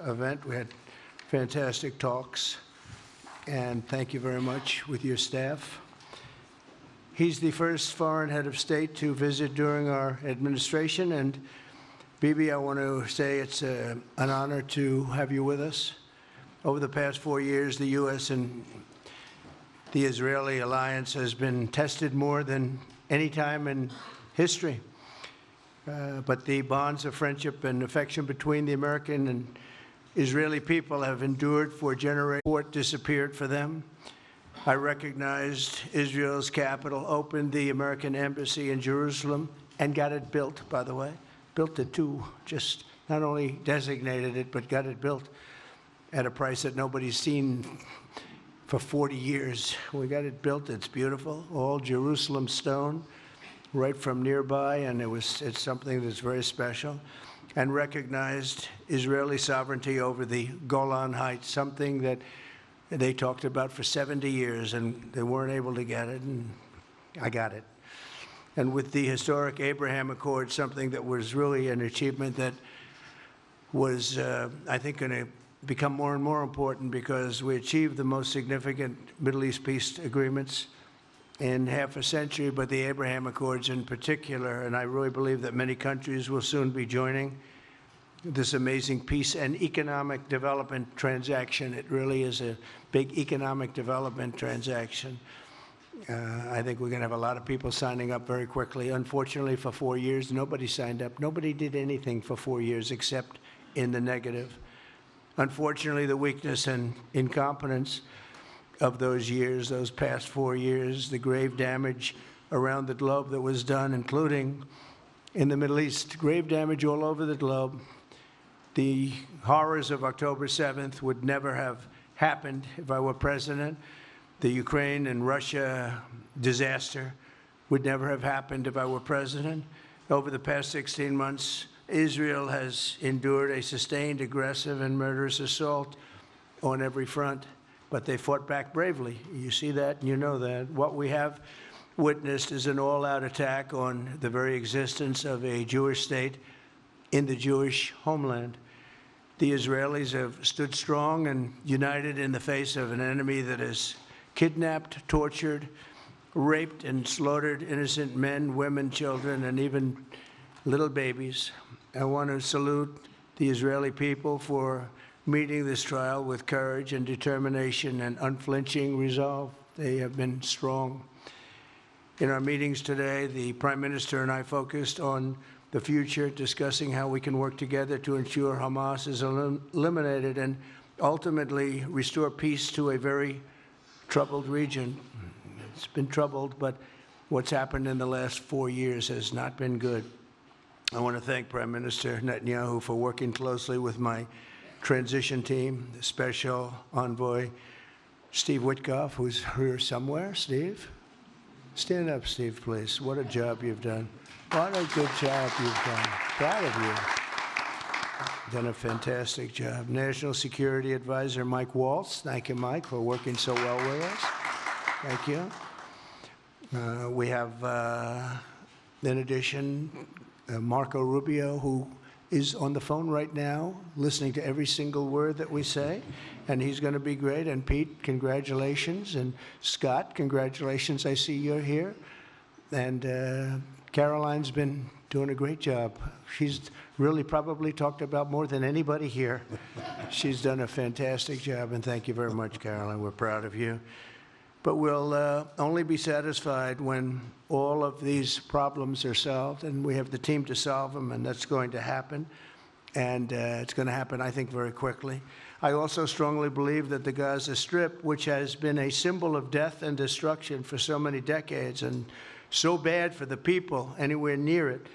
event. We had fantastic talks, and thank you very much with your staff. He's the first foreign head of state to visit during our administration, and Bibi, I want to say it's an honor to have you with us. Over the past 4 years, the U.S. and the Israeli alliance has been tested more than any time in history. But the bonds of friendship and affection between the American and Israeli people have endured for generations. Support disappeared for them. I recognized Israel's capital, opened the American embassy in Jerusalem, and got it built, by the way. Built it too, just not only designated it, but got it built at a price that nobody's seen for 40 years. We got it built, it's beautiful, all Jerusalem stone, right from nearby, and it's something that's very special. And recognized Israeli sovereignty over the Golan Heights, something that they talked about for 70 years, and they weren't able to get it, and I got it. And with the historic Abraham Accord, something that was really an achievement that was, I think, going to become more and more important because we achieved the most significant Middle East peace agreements in half a century, but the Abraham Accords in particular, and I really believe that many countries will soon be joining this amazing peace and economic development transaction. It really is a big economic development transaction. I think we're going to have a lot of people signing up very quickly. Unfortunately, for 4 years, nobody signed up. Nobody did anything for 4 years except in the negative. Unfortunately, the weakness and incompetence of those years, those past 4 years, the grave damage around the globe that was done, including in the Middle East, grave damage all over the globe. The horrors of October 7th would never have happened if I were president. The Ukraine and Russia disaster would never have happened if I were president. Over the past 16 months, Israel has endured a sustained, aggressive, and murderous assault on every front, but they fought back bravely. You see that, and you know that. What we have witnessed is an all-out attack on the very existence of a Jewish state in the Jewish homeland. The Israelis have stood strong and united in the face of an enemy that has kidnapped, tortured, raped, and slaughtered innocent men, women, children, and even little babies. I want to salute the Israeli people for meeting this trial with courage and determination and unflinching resolve. They have been strong. In our meetings today, the Prime Minister and I focused on the future, discussing how we can work together to ensure Hamas is eliminated and ultimately restore peace to a very troubled region. It's been troubled, but what's happened in the last 4 years has not been good. I want to thank Prime Minister Netanyahu for working closely with my transition team, the Special Envoy Steve Witkoff, who's here somewhere. Steve? Stand up, Steve, please. What a job you've done. What a good job you've done. Proud of you. Done a fantastic job. National Security Advisor Mike Waltz. Thank you, Mike, for working so well with us. Thank you. We have, in addition, Marco Rubio, who is on the phone right now, listening to every single word that we say, and he's going to be great. And Pete, congratulations. And Scott, congratulations. I see you're here. And Caroline's been doing a great job. She's really probably talked about more than anybody here. She's done a fantastic job, and thank you very much, Caroline. We're proud of you. But we'll only be satisfied when all of these problems are solved, and we have the team to solve them, and that's going to happen. And it's going to happen, I think, very quickly. I also strongly believe that the Gaza Strip, which has been a symbol of death and destruction for so many decades, and so bad for the people anywhere near it,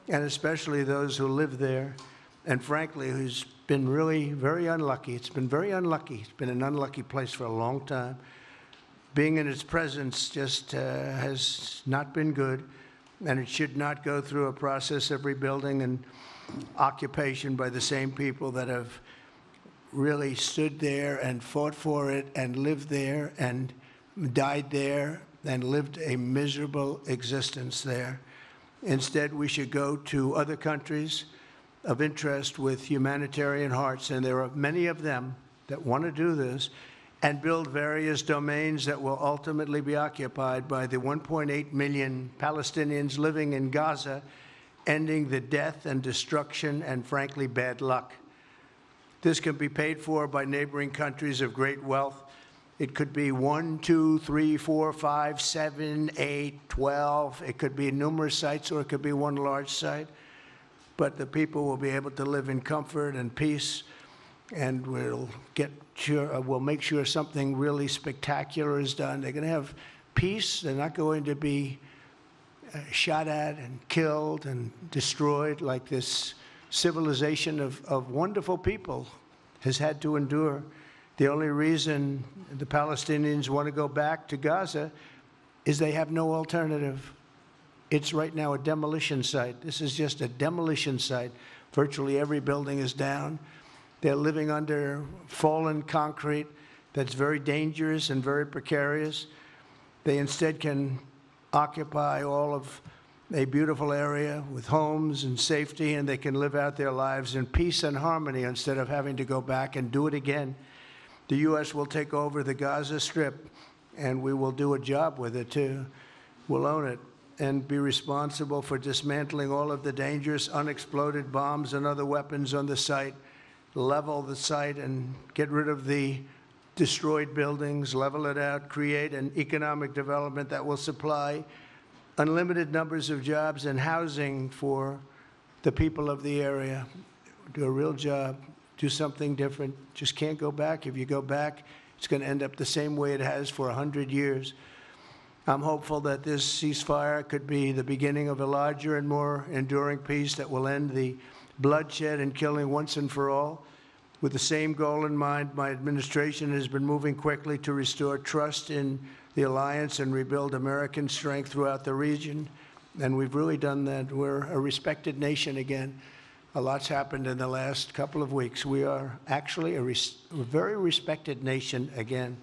and especially those who live there, and frankly, who's been really very unlucky. It's been very unlucky. It's been an unlucky place for a long time. Being in its presence just has not been good, and it should not go through a process of rebuilding and occupation by the same people that have really stood there and fought for it and lived there and died there and lived a miserable existence there. Instead, we should go to other countries of interest with humanitarian hearts, and there are many of them that want to do this and build various domains that will ultimately be occupied by the 1.8 million Palestinians living in Gaza, ending the death and destruction and, frankly, bad luck. This can be paid for by neighboring countries of great wealth. It could be 1, 2, 3, 4, 5, 7, 8, 12. It could be numerous sites, or it could be one large site. But the people will be able to live in comfort and peace, and we'll make sure something really spectacular is done. They're going to have peace. They're not going to be shot at and killed and destroyed like this civilization of wonderful people has had to endure. The only reason the Palestinians want to go back to Gaza is they have no alternative. It's right now a demolition site. This is just a demolition site. Virtually every building is down. They're living under fallen concrete that's very dangerous and very precarious. They instead can occupy all of a beautiful area with homes and safety, and they can live out their lives in peace and harmony instead of having to go back and do it again. The U.S. will take over the Gaza Strip, and we will do a job with it, too. We'll own it and be responsible for dismantling all of the dangerous unexploded bombs and other weapons on the site, level the site and get rid of the destroyed buildings, level it out, create an economic development that will supply unlimited numbers of jobs and housing for the people of the area. Do a real job, do something different. Just can't go back. If you go back, it's going to end up the same way it has for 100 years. I'm hopeful that this ceasefire could be the beginning of a larger and more enduring peace that will end the bloodshed and killing once and for all. With the same goal in mind, my administration has been moving quickly to restore trust in the alliance and rebuild American strength throughout the region. And we've really done that. We're a respected nation again. A lot's happened in the last couple of weeks. We are actually a very respected nation again.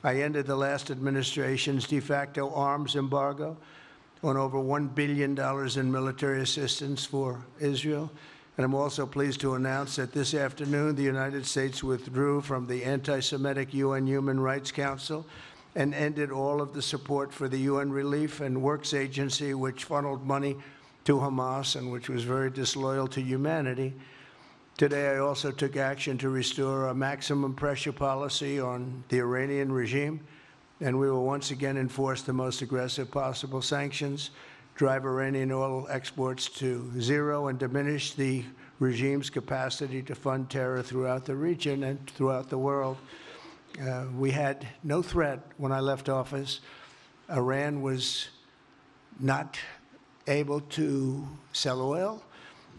I ended the last administration's de facto arms embargo on over $1 billion in military assistance for Israel. And I'm also pleased to announce that this afternoon, the United States withdrew from the anti-Semitic UN Human Rights Council and ended all of the support for the UN Relief and Works Agency, which funneled money to Hamas and which was very disloyal to humanity. Today, I also took action to restore a maximum pressure policy on the Iranian regime, and we will once again enforce the most aggressive possible sanctions, drive Iranian oil exports to zero, and diminish the regime's capacity to fund terror throughout the region and throughout the world. We had no threat when I left office. Iran was not able to sell oil.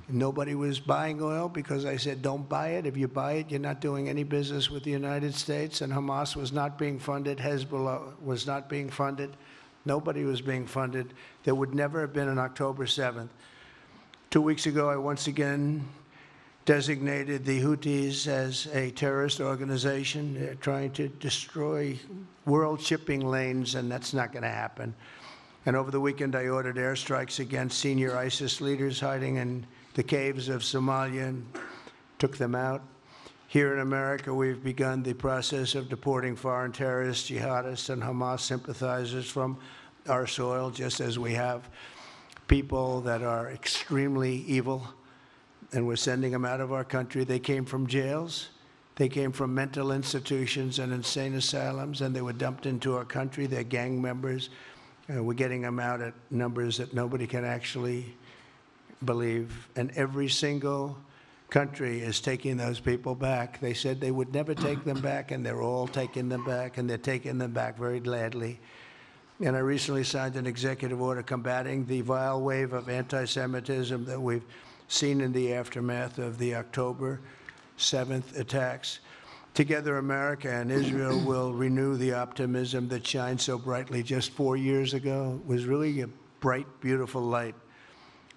Nobody was buying oil because I said, don't buy it. If you buy it, you're not doing any business with the United States. And Hamas was not being funded. Hezbollah was not being funded. Nobody was being funded. There would never have been an October 7th. 2 weeks ago, I once again designated the Houthis as a terrorist organization. They're trying to destroy world shipping lanes, and that's not going to happen. And over the weekend, I ordered airstrikes against senior ISIS leaders hiding in the caves of Somalia and took them out. Here in America, we've begun the process of deporting foreign terrorists, jihadists, and Hamas sympathizers from our soil, just as we have people that are extremely evil, and we're sending them out of our country. They came from jails. They came from mental institutions and insane asylums, and they were dumped into our country. They're gang members. We're getting them out at numbers that nobody can actually believe. And every single country is taking those people back. They said they would never take them back, and they're all taking them back, and they're taking them back very gladly. And I recently signed an executive order combating the vile wave of anti-Semitism that we've seen in the aftermath of the October 7th attacks. Together, America and Israel will renew the optimism that shined so brightly just 4 years ago. It was really a bright, beautiful light.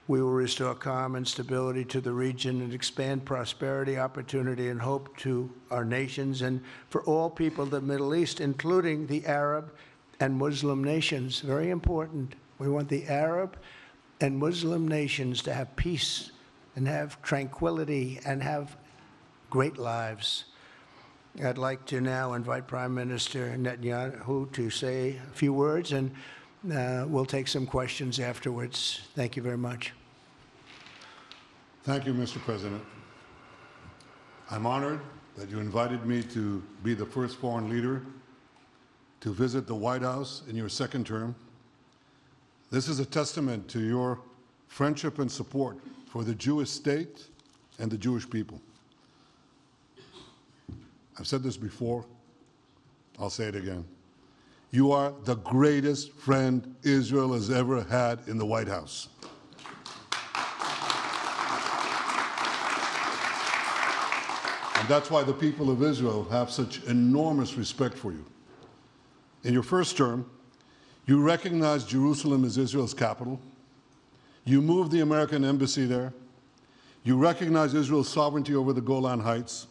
We will restore calm and stability to the region and expand prosperity, opportunity, and hope to our nations and for all people of the Middle East, including the Arab and Muslim nations. Very important. We want the Arab and Muslim nations to have peace and have tranquility and have great lives. I'd like to now invite Prime Minister Netanyahu to say a few words, and we'll take some questions afterwards. Thank you very much. Thank you, Mr. President. I'm honored that you invited me to be the first foreign leader to visit the White House in your second term. This is a testament to your friendship and support for the Jewish state and the Jewish people. I've said this before, I'll say it again. You are the greatest friend Israel has ever had in the White House. And that's why the people of Israel have such enormous respect for you. In your first term, you recognized Jerusalem as Israel's capital. You moved the American embassy there. You recognized Israel's sovereignty over the Golan Heights.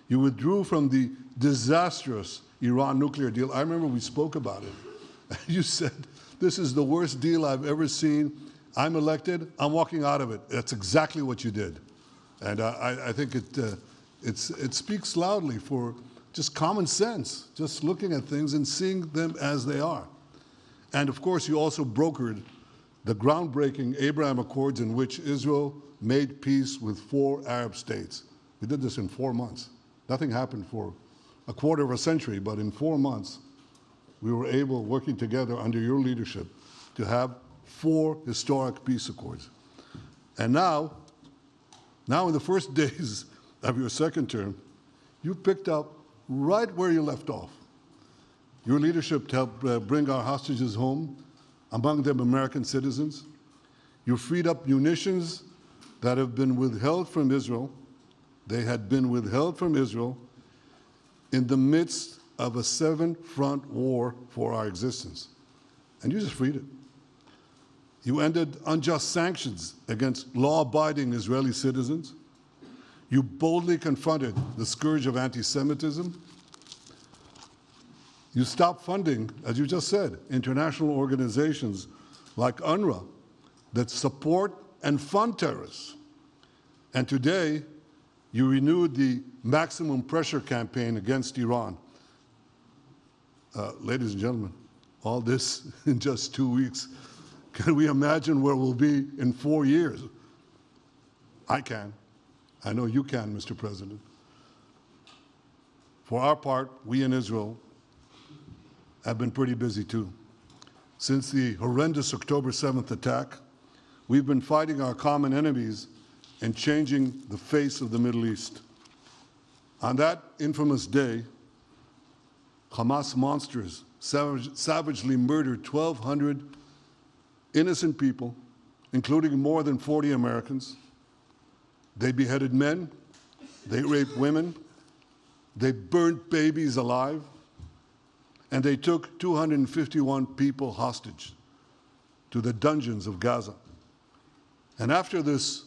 You withdrew from the disastrous Iran nuclear deal. I remember we spoke about it. You said, this is the worst deal I've ever seen. I'm elected, I'm walking out of it. That's exactly what you did. And I think it speaks loudly for just common sense, just looking at things and seeing them as they are. And of course, you also brokered the groundbreaking Abraham Accords in which Israel made peace with 4 Arab states. We did this in 4 months. Nothing happened for a quarter of a century, but in 4 months, we were able, working together under your leadership, to have 4 historic peace accords. And now in the first days of your second term, you picked up right where you left off. Your leadership helped bring our hostages home, among them American citizens. You freed up munitions that have been withheld from Israel. They had been withheld from Israel in the midst of a 7-front war for our existence. And you just freed it. You ended unjust sanctions against law-abiding Israeli citizens. You boldly confronted the scourge of anti-Semitism. You stopped funding, as you just said, international organizations like UNRWA that support and fund terrorists. And today, you renewed the maximum pressure campaign against Iran. Ladies and gentlemen, all this in just 2 weeks. Can we imagine where we'll be in 4 years? I can. I know you can, Mr. President. For our part, we in Israel have been pretty busy too. Since the horrendous October 7th attack, we've been fighting our common enemies and changing the face of the Middle East. On that infamous day, Hamas monsters savagely murdered 1,200 innocent people, including more than 40 Americans. They beheaded men, they raped women, they burnt babies alive, and they took 251 people hostage to the dungeons of Gaza. And after this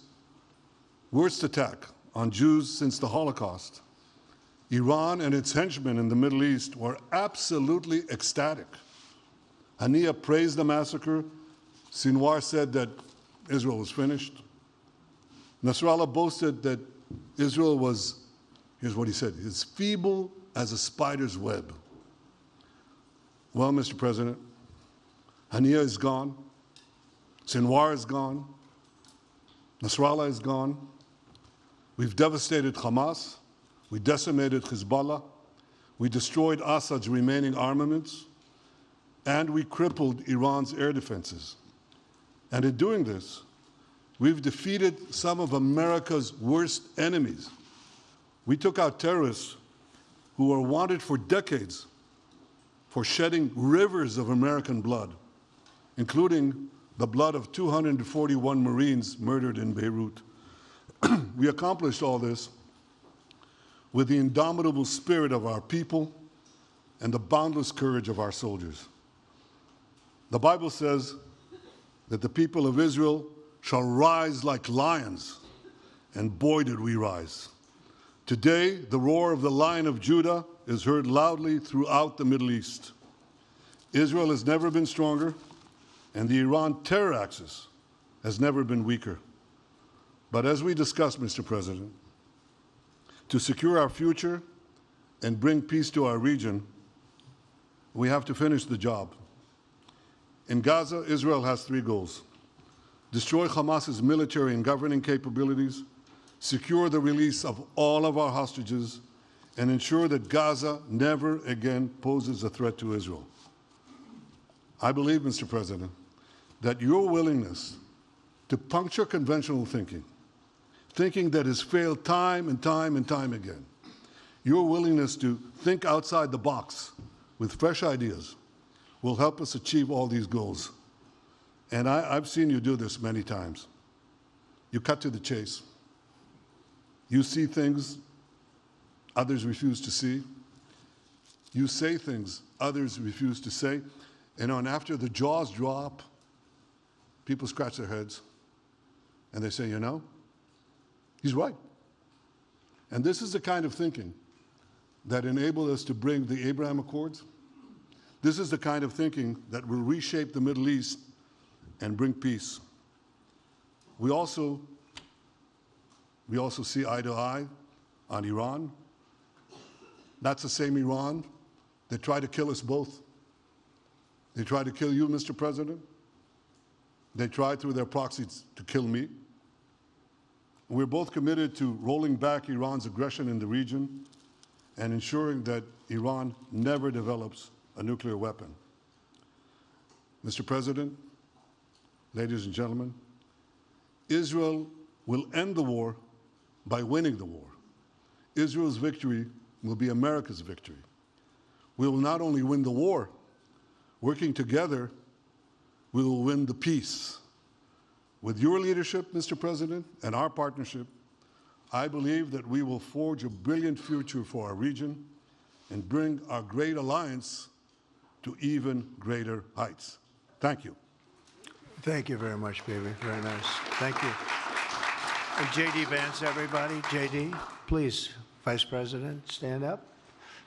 worst attack on Jews since the Holocaust, Iran and its henchmen in the Middle East were absolutely ecstatic. Haniya praised the massacre. Sinwar said that Israel was finished. Nasrallah boasted that Israel was, here's what he said, as feeble as a spider's web. Well, Mr. President, Haniya is gone. Sinwar is gone. Nasrallah is gone. We've devastated Hamas. We decimated Hezbollah. We destroyed Assad's remaining armaments. And we crippled Iran's air defenses. And in doing this, we've defeated some of America's worst enemies. We took out terrorists who were wanted for decades for shedding rivers of American blood, including the blood of 241 Marines murdered in Beirut. We accomplished all this with the indomitable spirit of our people and the boundless courage of our soldiers. The Bible says that the people of Israel shall rise like lions, and boy did we rise. Today, the roar of the Lion of Judah is heard loudly throughout the Middle East. Israel has never been stronger, and the Iran terror axis has never been weaker. But as we discussed, Mr. President, to secure our future and bring peace to our region, we have to finish the job. In Gaza, Israel has 3 goals: destroy Hamas's military and governing capabilities, secure the release of all of our hostages, and ensure that Gaza never again poses a threat to Israel. I believe, Mr. President, that your willingness to puncture conventional thinking that has failed time and time and time again, your willingness to think outside the box with fresh ideas will help us achieve all these goals. And I've seen you do this many times. You cut to the chase. You see things others refuse to see. You say things others refuse to say. And after the jaws drop, people scratch their heads and they say, you know, he's right. And this is the kind of thinking that enabled us to bring the Abraham Accords. This is the kind of thinking that will reshape the Middle East and bring peace. We also see eye to eye on Iran. That's the same Iran that tried to kill us both. They tried to kill you, Mr. President. They tried through their proxies to kill me. We're both committed to rolling back Iran's aggression in the region and ensuring that Iran never develops a nuclear weapon. Mr. President, ladies and gentlemen, Israel will end the war by winning the war. Israel's victory will be America's victory. We will not only win the war, working together, we will win the peace. With your leadership, Mr. President, and our partnership, I believe that we will forge a brilliant future for our region and bring our great alliance to even greater heights. Thank you. Thank you very much, baby. Very nice. Thank you. And J.D. Vance, everybody. J.D., please, Vice President, stand up.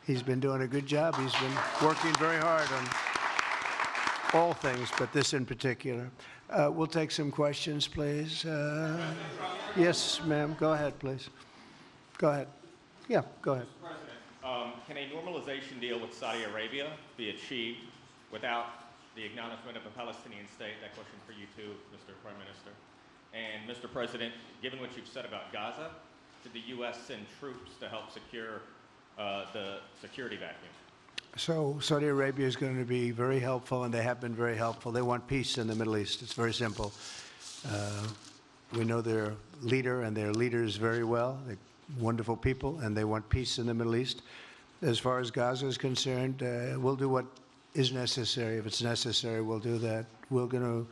He's been doing a good job. He's been working very hard on all things, but this in particular. We'll take some questions, please. Yes, ma'am. Go ahead, please. Go ahead. Yeah, go ahead. Mr. President, can a normalization deal with Saudi Arabia be achieved without the acknowledgement of a Palestinian state? That question for you too, Mr. Prime Minister. And Mr. President, given what you've said about Gaza, did the U.S. send troops to help secure the security vacuum? So Saudi Arabia is going to be very helpful, and they have been very helpful. They want peace in the Middle East. It's very simple. We know their leader and their leaders very well. They're wonderful people, and they want peace in the Middle East. As far as Gaza is concerned, we'll do what is necessary. If it's necessary, we'll do that. We're going to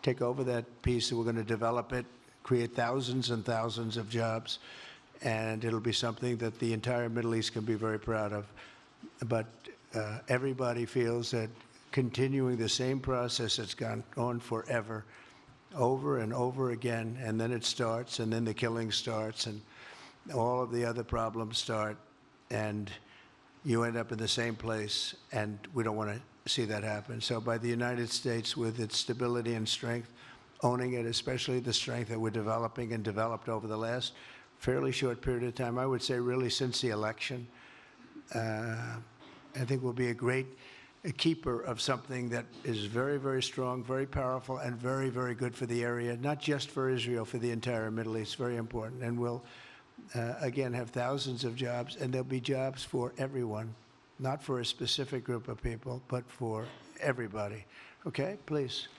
take over that peace, and we're going to develop it, create thousands and thousands of jobs, and it'll be something that the entire Middle East can be very proud of. But everybody feels that continuing the same process that's gone on forever, over and over again, and then it starts, and then the killing starts, and all of the other problems start, and you end up in the same place, and we don't want to see that happen. So by the United States, with its stability and strength, owning it, especially the strength that we're developing and developed over the last fairly short period of time, I would say really since the election, I think we'll be a keeper of something that is very, very strong, very powerful, and very, very good for the area, not just for Israel, for the entire Middle East. Very important. And we'll, again, have thousands of jobs, and there'll be jobs for everyone, not for a specific group of people, but for everybody. Okay, please.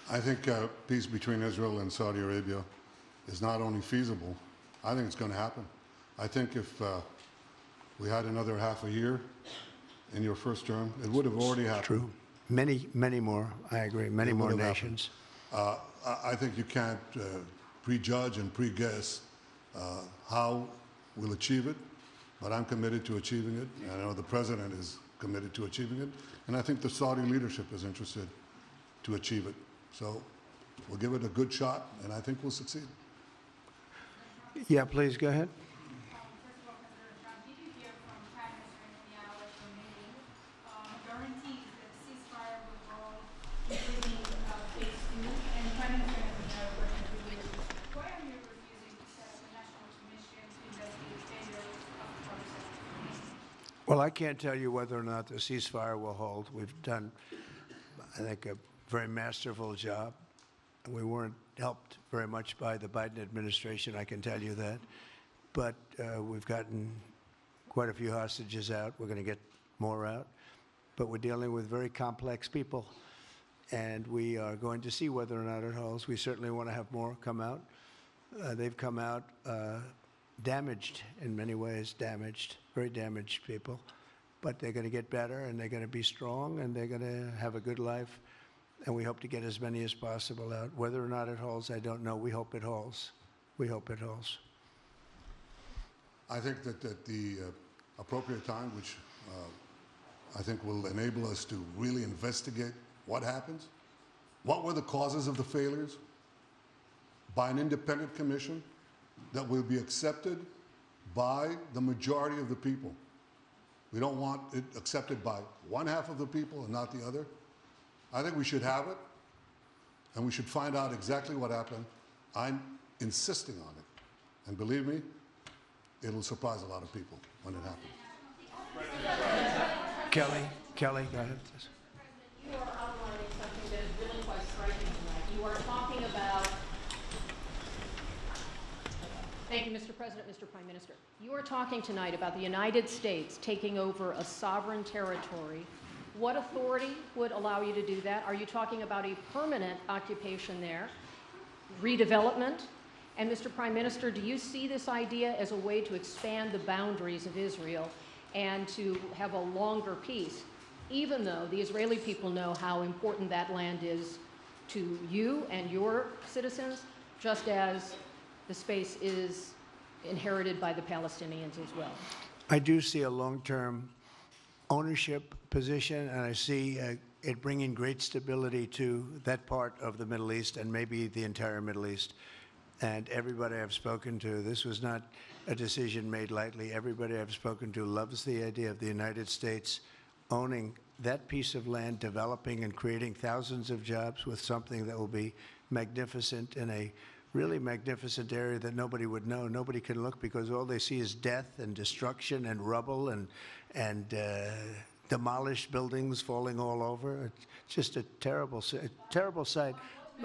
I think peace between Israel and Saudi Arabia is not only feasible, I think it's going to happen. I think if we had another half a year in your first term, it would have already happened. True. Many, many more, I agree, many more nations. I think you can't prejudge and pre-guess how we'll achieve it, but I'm committed to achieving it. And I know the President is committed to achieving it, and I think the Saudi leadership is interested to achieve it. So we'll give it a good shot, and I think we'll succeed. Yeah, please, go ahead. First of all, President Trump, did you hear from Prime Minister Netanyahu at your meeting guarantees that ceasefire will hold, including phase 2, and Prime Minister Netanyahu working with Well, I can't tell you whether or not the ceasefire will hold. We've done, I think, a very masterful job. We weren't helped very much by the Biden administration, I can tell you that. But we've gotten quite a few hostages out. We're going to get more out. But we're dealing with very complex people. And we are going to see whether or not it holds. We certainly want to have more come out. They've come out damaged in many ways, very damaged people. But they're going to get better, and they're going to be strong, and they're going to have a good life. And we hope to get as many as possible out. Whether or not it holds, I don't know. We hope it holds. We hope it holds. I think that at the appropriate time, which I think will enable us to really investigate what happens, what were the causes of the failures, by an independent commission that will be accepted by the majority of the people. We don't want it accepted by one half of the people and not the other. I think we should have it, and we should find out exactly what happened. I'm insisting on it. And believe me, it'll surprise a lot of people when it happens. Kelly, go ahead. You are outlining something that is really quite striking tonight. You are talking about, thank you, Mr. President, Mr. Prime Minister. You are talking tonight about the United States taking over a sovereign territory. What authority would allow you to do that? Are you talking about a permanent occupation there, redevelopment? And Mr. Prime Minister, do you see this idea as a way to expand the boundaries of Israel and to have a longer peace, even though the Israeli people know how important that land is to you and your citizens, just as the space is inherited by the Palestinians as well? I do see a long-term ownership position, and I see it bringing great stability to that part of the Middle East and maybe the entire Middle East. And everybody I've spoken to, this was not a decision made lightly. Everybody I've spoken to loves the idea of the United States owning that piece of land, developing and creating thousands of jobs with something that will be magnificent in a really magnificent area that nobody would know. Nobody can look because all they see is death and destruction and rubble and demolished buildings falling all over. It's just a terrible sight.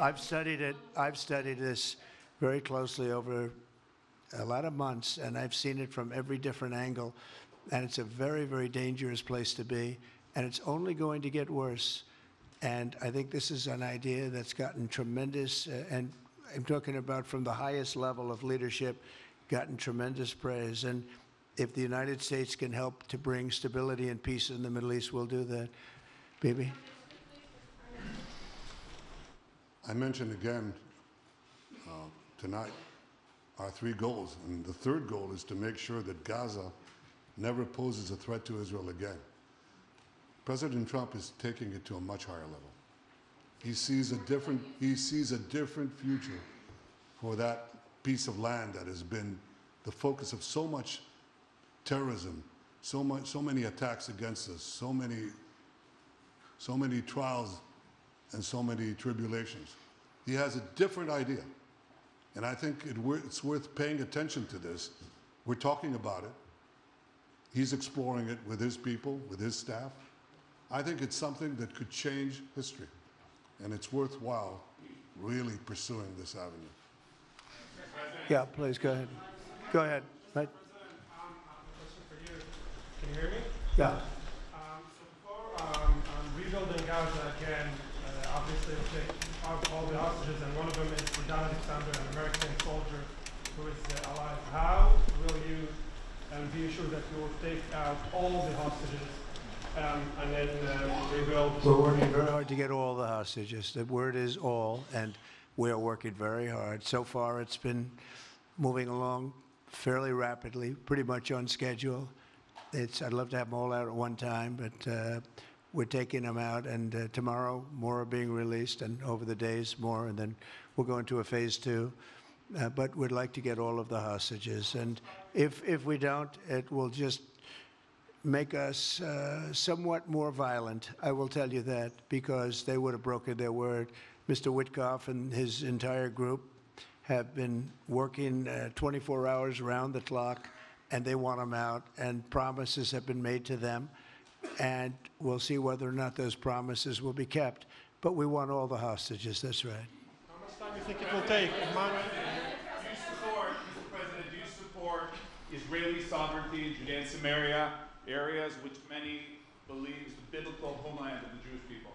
I've studied it. I've studied this very closely over a lot of months, and I've seen it from every different angle. And it's a very, very dangerous place to be, and it's only going to get worse. And I think this is an idea that's gotten tremendous, and I'm talking about from the highest level of leadership, gotten tremendous praise. And if the United States can help to bring stability and peace in the Middle East, we'll do that. Bibi? I mentioned again tonight our three goals, and the third goal is to make sure that Gaza never poses a threat to Israel again. President Trump is taking it to a much higher level. He sees a different future for that piece of land that has been the focus of so much terrorism, so many attacks against us, so many trials and so many tribulations. He has a different idea. And I think it's worth paying attention to this. We're talking about it. He's exploring it with his people, with his staff. I think it's something that could change history. And it's worthwhile really pursuing this avenue. Yeah, please, go ahead. Go ahead. Right. Question for you. Can you hear me? Yeah. So before rebuilding Gaza again, obviously it'll take out all the hostages, and one of them is Jordan Alexander, an American soldier who is alive. How will you be assured that you will take out all the hostages and then rebuild? We're working very hard to get all the hostages. The word is all, and we're working very hard. So far, it's been moving along fairly rapidly, pretty much on schedule. I'd love to have them all out at one time, but we're taking them out, and tomorrow more are being released, and over the days more, and then we'll go into a phase 2. But we'd like to get all of the hostages, and if we don't, it will just make us somewhat more violent. I will tell you that, because they would have broken their word. Mr. Witkoff and his entire group have been working 24 hours around the clock, and they want them out, and promises have been made to them, and we'll see whether or not those promises will be kept. But we want all the hostages, that's right. How much time do you think it will take? Emmanuel? Do you support, Mr. President, do you support Israeli sovereignty in Judea and Samaria, areas which many believe is the biblical homeland of the Jewish people?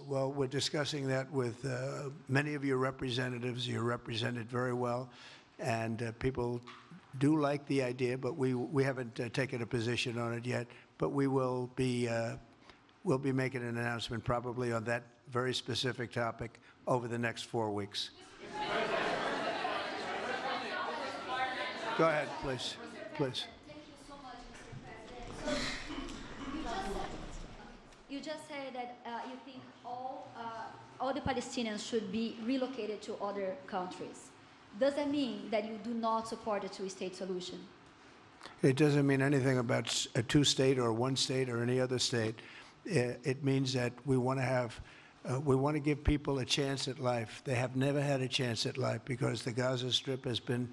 Well, we're discussing that with many of your representatives. You're represented very well, and people do like the idea, but we haven't taken a position on it yet. But we will be we'll be making an announcement probably on that very specific topic over the next 4 weeks. Go ahead, please. Please. Thank you so much, Mr. President. You just said that you think all the Palestinians should be relocated to other countries. Does that mean that you do not support a two-state solution? It doesn't mean anything about a two-state or one state or any other state. It means that we want to have, we want to give people a chance at life. They have never had a chance at life because the Gaza Strip has been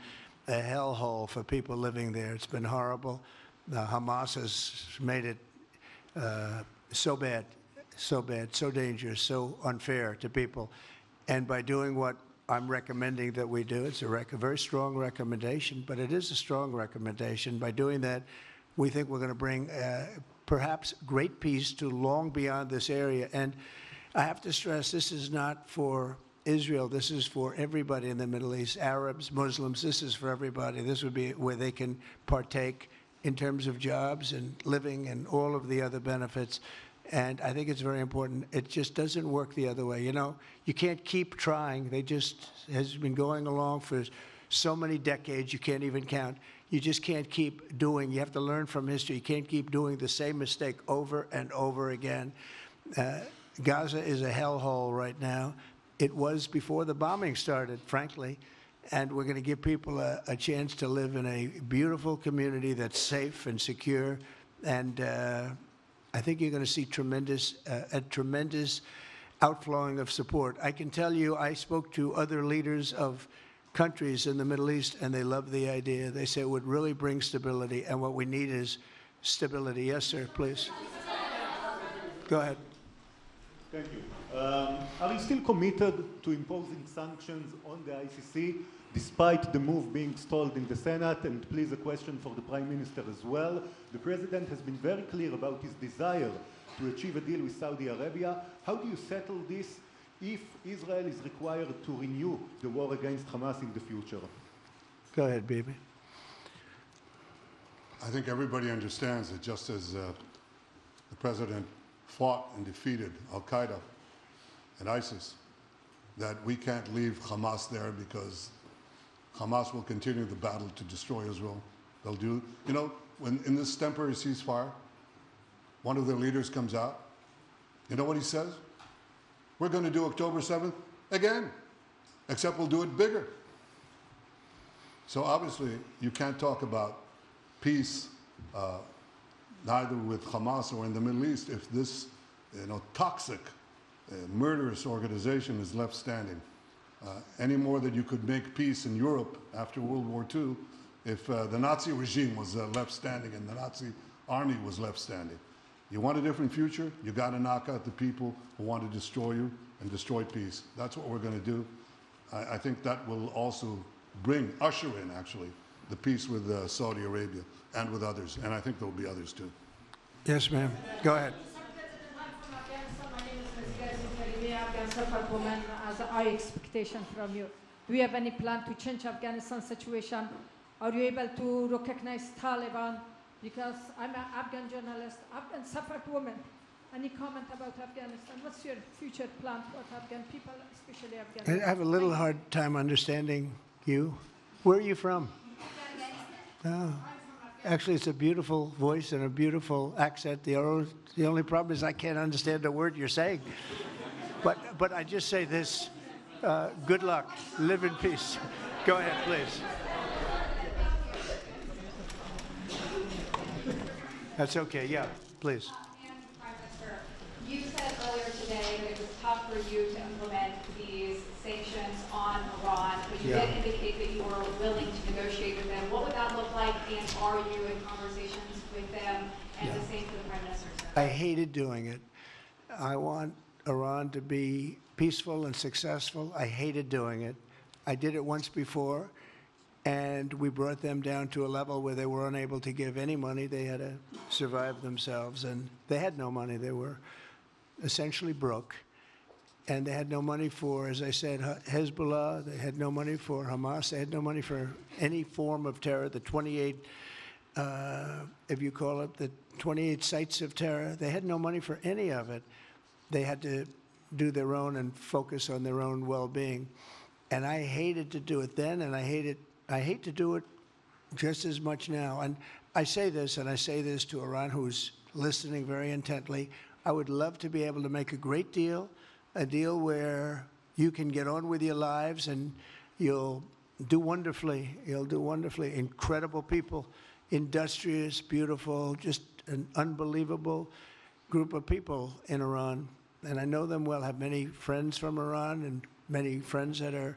a hellhole for people living there. It's been horrible. Hamas has made it so bad, so dangerous, so unfair to people. And by doing what I'm recommending that we do, it's a very strong recommendation, but it is a strong recommendation. By doing that, we think we're going to bring perhaps great peace to long beyond this area. And I have to stress, this is not for Israel. This is for everybody in the Middle East, Arabs, Muslims. This is for everybody. This would be where they can partake in terms of jobs and living and all of the other benefits. And I think it's very important. It just doesn't work the other way. You know, you can't keep trying. They just has been going along for so many decades, you can't even count. You just can't keep doing. You have to learn from history. You can't keep doing the same mistake over and over again. Gaza is a hellhole right now. It was before the bombing started, frankly. And we're going to give people a chance to live in a beautiful community that's safe and secure. And I think you're going to see a tremendous outflowing of support. I can tell you, I spoke to other leaders of countries in the Middle East, and they love the idea. They say it would really bring stability, and what we need is stability. Yes, sir, please. Go ahead. Thank you. Are you still committed to imposing sanctions on the ICC, despite the move being stalled in the Senate? And please, a question for the Prime Minister as well. The President has been very clear about his desire to achieve a deal with Saudi Arabia. How do you settle this if Israel is required to renew the war against Hamas in the future? Go ahead, Bibi. I think everybody understands that just as the President fought and defeated Al-Qaeda and ISIS, that we can't leave Hamas there because Hamas will continue the battle to destroy Israel. They'll do, you know, when in this temporary ceasefire, one of their leaders comes out, you know what he says? We're going to do October 7th again, except we'll do it bigger. So obviously, you can't talk about peace neither with Hamas or in the Middle East if this, you know, toxic, murderous organization is left standing. Any more than you could make peace in Europe after World War II if the Nazi regime was left standing and the Nazi army was left standing. You want a different future? You got to knock out the people who want to destroy you and destroy peace. That's what we're going to do. I think that will also usher in, actually, the peace with Saudi Arabia and with others. And I think there will be others, too. Yes, ma'am. Go ahead. As a high expectation from you. Do you have any plan to change Afghanistan situation? Are you able to recognize Taliban? Because I'm an Afghan journalist, Afghan suffrage woman. Any comment about Afghanistan? What's your future plan for Afghan people, especially Afghanistan? I have a little hard time understanding you. Where are you from? Oh. Actually, it's a beautiful voice and a beautiful accent. The only problem is I can't understand a word you're saying. But I just say this, good luck, live in peace. Go ahead, please. That's okay, yeah, please. Prime Minister, you said earlier today that it was tough for you to implement these sanctions sanctions on Iran, but you Yeah. did indicate that you were willing to negotiate with them. What would that look like, and are you in conversations with them? And the same for the Prime Minister, sir. I hated doing it. I want Iran to be peaceful and successful. I hated doing it. I did it once before, and we brought them down to a level where they were unable to give any money. They had to survive themselves, and they had no money. They were essentially broke, and they had no money for, as I said, Hezbollah. They had no money for Hamas. They had no money for any form of terror. The 28, if you call it, the 28 sites of terror, they had no money for any of it. They had to do their own and focus on their own well-being. And I hated to do it then, and I hate to do it just as much now. And I say this, and I say this to Iran, who's listening very intently. I would love to be able to make a great deal, a deal where you can get on with your lives and you'll do wonderfully. You'll do wonderfully. Incredible people, industrious, beautiful, just an unbelievable group of people in Iran. And I know them well, have many friends from Iran and many friends that are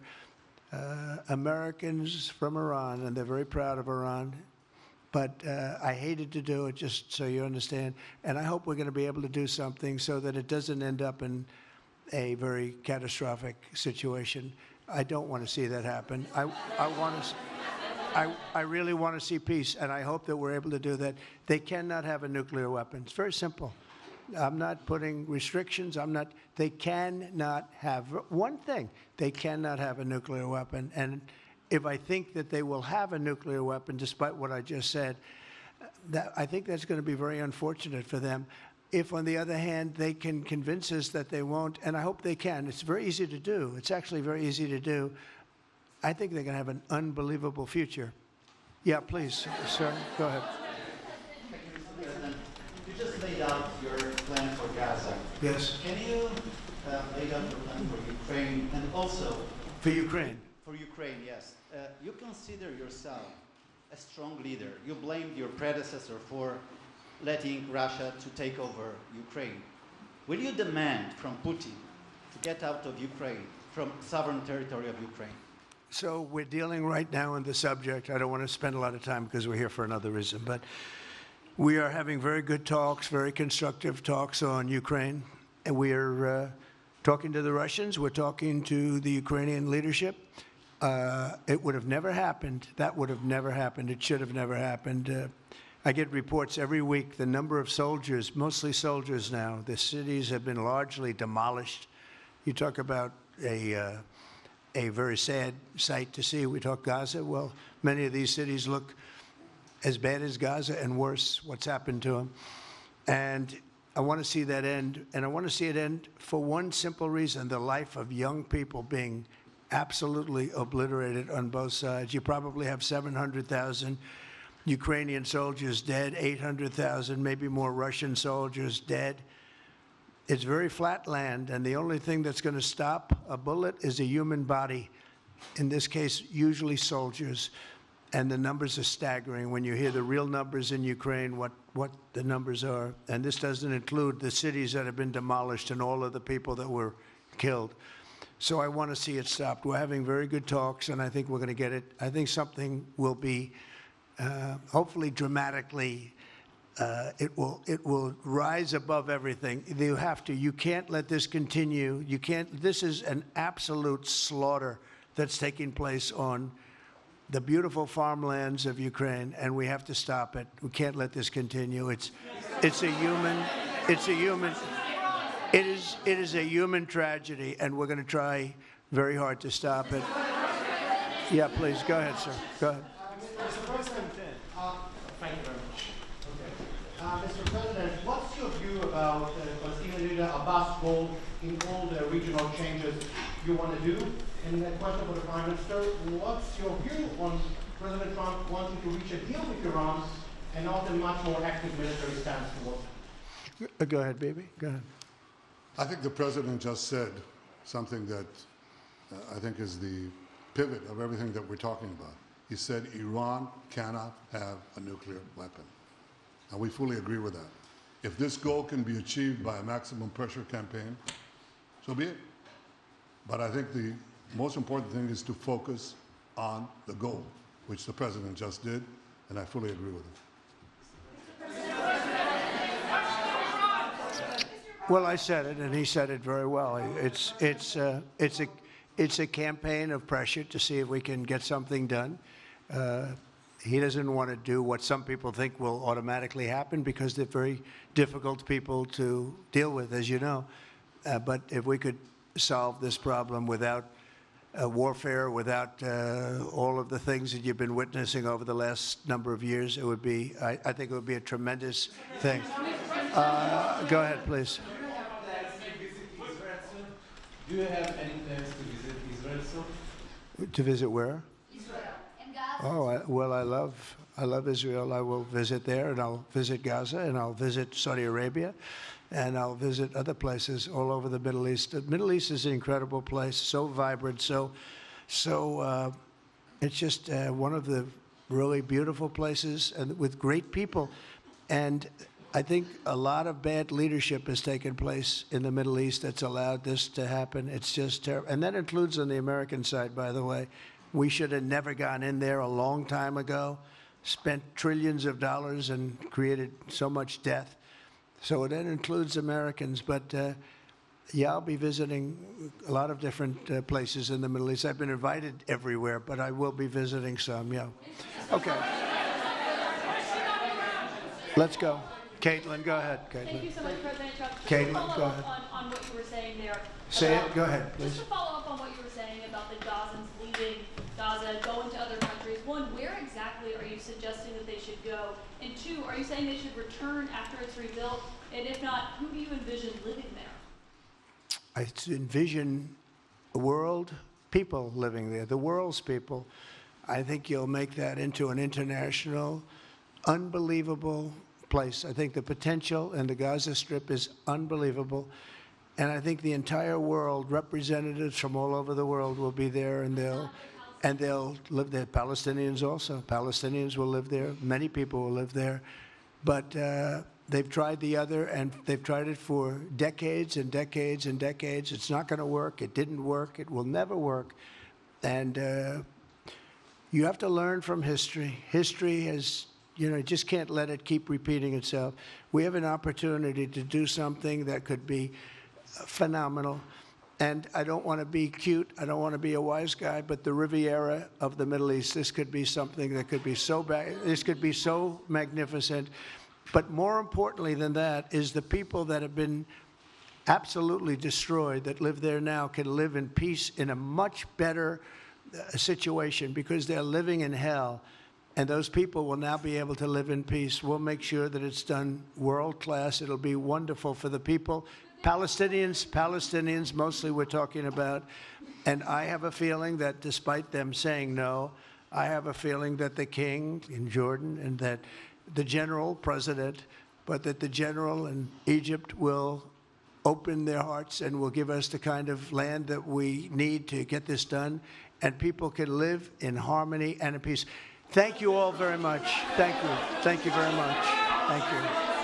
Americans from Iran, and they're very proud of Iran. But I hated to do it, just so you understand. And I hope we're going to be able to do something so that it doesn't end up in a very catastrophic situation. I don't want to see that happen. I really want to see peace, and I hope that we're able to do that. They cannot have a nuclear weapon. It's very simple. I'm not putting restrictions. They cannot have one thing. They cannot have a nuclear weapon. And if I think that they will have a nuclear weapon, despite what I just said, I think that's going to be very unfortunate for them. If, on the other hand, they can convince us that they won't, and I hope they can. It's very easy to do. It's actually very easy to do. I think they're going to have an unbelievable future. Yeah, please, sir, go ahead. Thank you, Mr. President. You just laid out your plan for Gaza. Yes. Can you lay out your plan for Ukraine and also For Ukraine. for Ukraine? Yes. You consider yourself a strong leader. You blamed your predecessor for letting Russia to take over Ukraine. Will you demand from Putin to get out of Ukraine, from sovereign territory of Ukraine? So we're dealing right now in the subject. I don't want to spend a lot of time because we're here for another reason, but we are having very good talks, very constructive talks on Ukraine. And we are talking to the Russians. We're talking to the Ukrainian leadership. It would have never happened. That would have never happened. It should have never happened. I get reports every week, the number of soldiers, mostly soldiers now. The cities have been largely demolished. You talk about a very sad sight to see. We talk Gaza. Well, many of these cities look as bad as Gaza and worse, what's happened to them. And I want to see that end. And I want to see it end for one simple reason, the life of young people being absolutely obliterated on both sides. You probably have 700,000 Ukrainian soldiers dead, 800,000, maybe more Russian soldiers dead. It's very flat land, and the only thing that's going to stop a bullet is a human body, in this case, usually soldiers. And the numbers are staggering when you hear the real numbers in Ukraine, what the numbers are. And this doesn't include the cities that have been demolished and all of the people that were killed. So I want to see it stopped. We're having very good talks, and I think we're going to get it. I think something will be hopefully dramatically it will rise above everything. You have to. You can't let this continue. You can't. This is an absolute slaughter that's taking place on the beautiful farmlands of Ukraine, and we have to stop it. We can't let this continue. It is a human tragedy, and we're going to try very hard to stop it. Yeah, please go ahead, sir. Go ahead. Mr. President, thank you very much. Okay. Mr. President, what's your view about Palestinian leader Abbas' role in all the regional changes you want to do? And a question for the Prime Minister, what's your view on President Trump wanting to reach a deal with Iran and not a much more active military stance towards it? Go ahead, baby. Go ahead. I think the president just said something that I think is the pivot of everything that we're talking about. He said Iran cannot have a nuclear weapon. And we fully agree with that. If this goal can be achieved by a maximum pressure campaign, so be it. But I think the most important thing is to focus on the goal, which the president just did, and I fully agree with him. Well, I said it, and he said it very well. It's a campaign of pressure to see if we can get something done. He doesn't want to do what some people think will automatically happen because they're very difficult people to deal with, as you know. But if we could solve this problem without warfare, without all of the things that you've been witnessing over the last number of years, it would be, I think it would be a tremendous thing. Go ahead, please. Do you have any plans to visit Israel soon? To visit where? Israel and Gaza. Oh, well, I love Israel. I will visit there, and I'll visit Gaza, and I'll visit Saudi Arabia, and I'll visit other places all over the Middle East. The Middle East is an incredible place, so vibrant, so it's just one of the really beautiful places, and with great people. And I think a lot of bad leadership has taken place in the Middle East that's allowed this to happen. It's just terrible. And that includes on the American side, by the way. We should have never gone in there a long time ago, spent trillions of dollars and created so much death. So that includes Americans. But yeah, I'll be visiting a lot of different places in the Middle East. I've been invited everywhere, but I will be visiting some, yeah. Okay. Let's go. Caitlin, go ahead. Caitlin. Thank you so much, President Trump. Caitlin, Just to go follow ahead. up on what you were saying there. Say it. Go ahead, please. Just to follow up on what you were saying about the Gazans leaving Gaza, going to other countries. One, where exactly are you suggesting that they should go? And two, are you saying they should return after it's rebuilt? And if not, who do you envision living there? I envision the world, people living there, the world's people. I think you'll make that into an international, unbelievable place. I think the potential in the Gaza Strip is unbelievable. And I think the entire world, representatives from all over the world will be there, and they'll live there. Palestinians also. Palestinians will live there. Many people will live there. But they've tried the other, and they've tried it for decades and decades and decades. It's not going to work. It didn't work. It will never work. And you have to learn from history. History has, you know, just can't let it keep repeating itself. We have an opportunity to do something that could be phenomenal. And I don't want to be cute. I don't want to be a wise guy, but the Riviera of the Middle East, this could be something that could be so bad. This could be so magnificent. But more importantly than that is the people that have been absolutely destroyed that live there now can live in peace in a much better situation because they're living in hell. And those people will now be able to live in peace. We'll make sure that it's done world class. It'll be wonderful for the people. Palestinians mostly we're talking about. And I have a feeling that despite them saying no, I have a feeling that the king in Jordan and that the general president, but that the general in Egypt will open their hearts and will give us the kind of land that we need to get this done. And people can live in harmony and in peace. Thank you all very much. Thank you. Thank you very much. Thank you.